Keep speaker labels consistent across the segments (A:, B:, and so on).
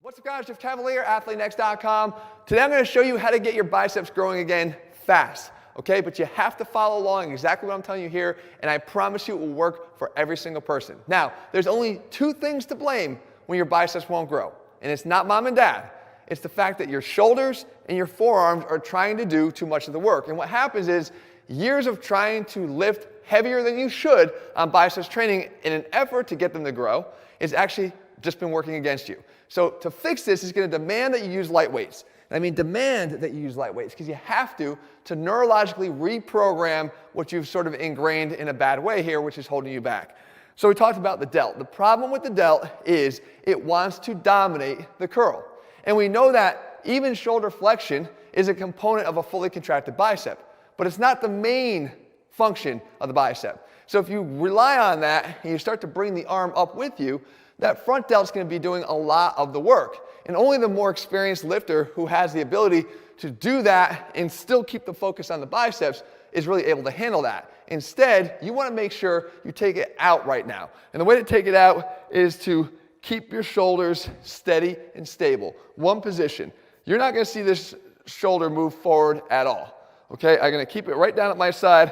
A: What's up guys, Jeff Cavalier, ATHLEAN-X.com. Today I'm going to show you how to get your biceps growing again fast, okay? But you have to follow along exactly what I'm telling you here, and I promise you it will work for every single person. Now, there's only two things to blame when your biceps won't grow, and it's not mom and dad. It's the fact that your shoulders and your forearms are trying to do too much of the work. And what happens is years of trying to lift heavier than you should on biceps training in an effort to get them to grow is actually just been working against you. So to fix this is going to demand that you use light weights. And I mean demand that you use light weights because you have to neurologically reprogram what you've sort of ingrained in a bad way here, which is holding you back. So we talked about the delt. The problem with the delt is it wants to dominate the curl. And we know that even shoulder flexion is a component of a fully contracted bicep, but it's not the main function of the bicep. So if you rely on that and you start to bring the arm up with you, that front delt is going to be doing a lot of the work. And only the more experienced lifter who has the ability to do that and still keep the focus on the biceps is really able to handle that. Instead, you want to make sure you take it out right now. And the way to take it out is to keep your shoulders steady and stable. One position. You're not going to see this shoulder move forward at all. Okay, I'm going to keep it right down at my side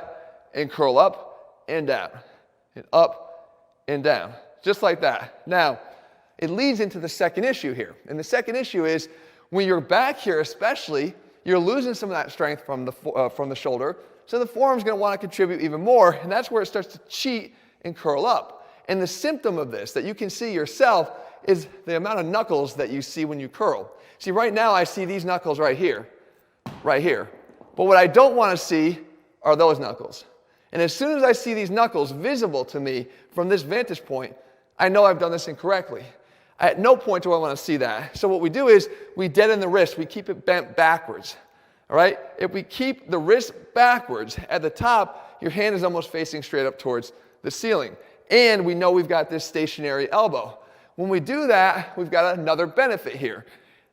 A: and curl up and down and up and down. Just like that. Now, it leads into the second issue here. And the second issue is when you're back here especially, you're losing some of that strength from the shoulder. So the forearm's going to want to contribute even more. And that's where it starts to cheat and curl up. And the symptom of this that you can see yourself is the amount of knuckles that you see when you curl. See, right now I see these knuckles right here. Right here. But what I don't want to see are those knuckles. And as soon as I see these knuckles visible to me from this vantage point, I know I've done this incorrectly. At no point do I want to see that. So what we do is we deaden the wrist. We keep it bent backwards. All right? If we keep the wrist backwards at the top, your hand is almost facing straight up towards the ceiling. And we know we've got this stationary elbow. When we do that, we've got another benefit here.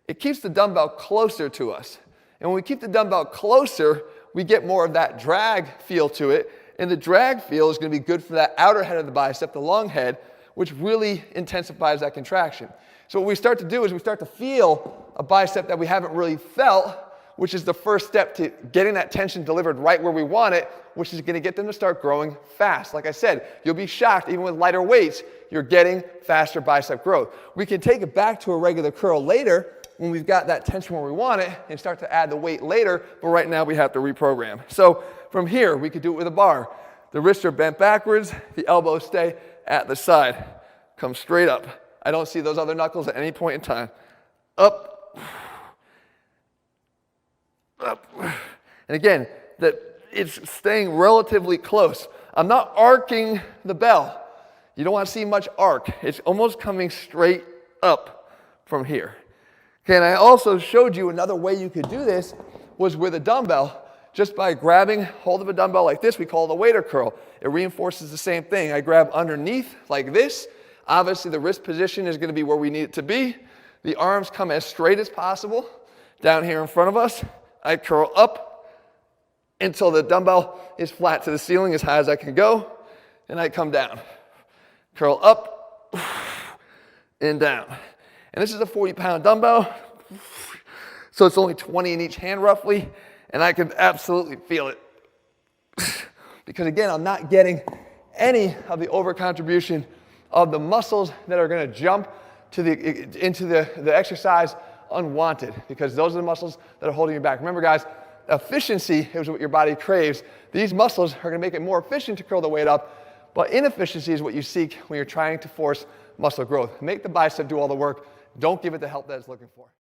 A: It keeps the dumbbell closer to us. And when we keep the dumbbell closer, we get more of that drag feel to it. And the drag feel is going to be good for that outer head of the bicep, the long head, which really intensifies that contraction. So what we start to do is we start to feel a bicep that we haven't really felt, which is the first step to getting that tension delivered right where we want it, which is going to get them to start growing fast. Like I said, you'll be shocked, even with lighter weights, you're getting faster bicep growth. We can take it back to a regular curl later when we've got that tension where we want it and start to add the weight later, but right now we have to reprogram. So from here, we could do it with a bar. The wrists are bent backwards, the elbows stay at the side. Come straight up. I don't see those other knuckles at any point in time. Up. Up. And again, it's staying relatively close. I'm not arcing the bell. You don't want to see much arc. It's almost coming straight up from here. Okay, and I also showed you another way you could do this was with a dumbbell. Just by grabbing hold of a dumbbell like this, we call it a waiter curl. It reinforces the same thing. I grab underneath like this. Obviously, the wrist position is going to be where we need it to be. The arms come as straight as possible down here in front of us. I curl up until the dumbbell is flat to the ceiling as high as I can go, and I come down. Curl up and down. And this is a 40-pound dumbbell, so it's only 20 in each hand roughly. And I can absolutely feel it. Because again, I'm not getting any of the over-contribution of the muscles that are going to jump into the exercise unwanted. Because those are the muscles that are holding you back. Remember guys, efficiency is what your body craves. These muscles are going to make it more efficient to curl the weight up. But inefficiency is what you seek when you're trying to force muscle growth. Make the bicep do all the work. Don't give it the help that it's looking for.